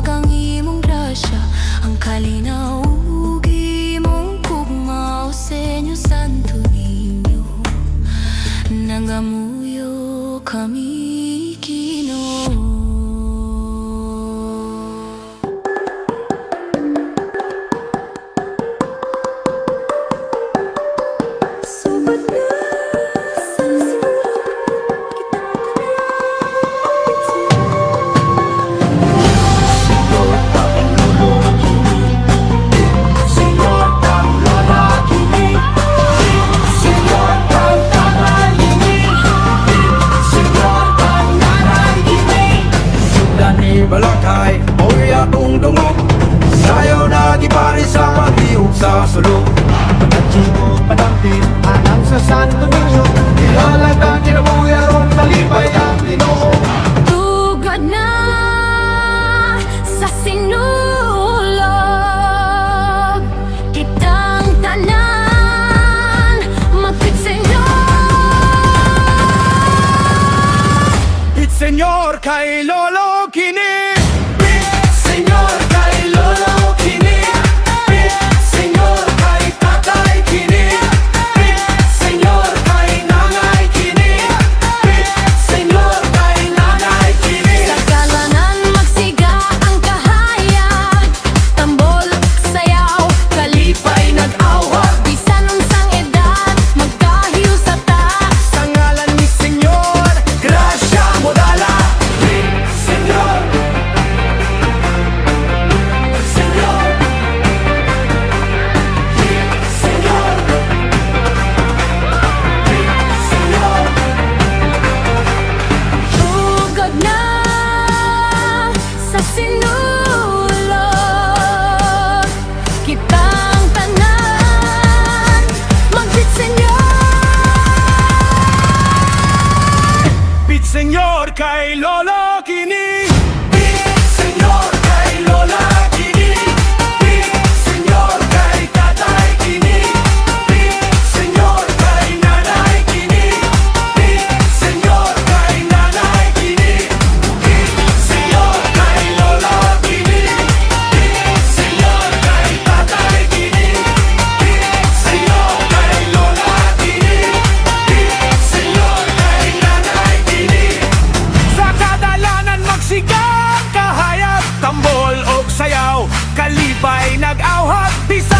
kang imong grasya, ang kalinaw ug imong kugma, o Senyo Santo Niño, nangamuyo kami Ginoo. Balakay, mo'y atong dungog. Sayaw na gipari sa pagtihog sa sulong. Pagkachimot padampin, anang sa Santo Niño, ihalag ang kinabuhi aron malipay ang Ginoo. Tugad na sa sinulog, kitang tanan magpitsenyor. Pitsenyor kay Lolo Kini. Senyor kay Lolo Kini. Senyor kay Lola Kini, Senyor kay Tatay Kini, Senyor kay Nanay Kini, Senyor kay Nanay Kini, Senyor kay Lola Kini, Senyor kay Tatay Kini, Senyor kay Lola Kini, Senyor kay Nanay Kini. Sa kadalanan magsigang kahayag, tambol og sayaw, kalipay nag-awhat, bisa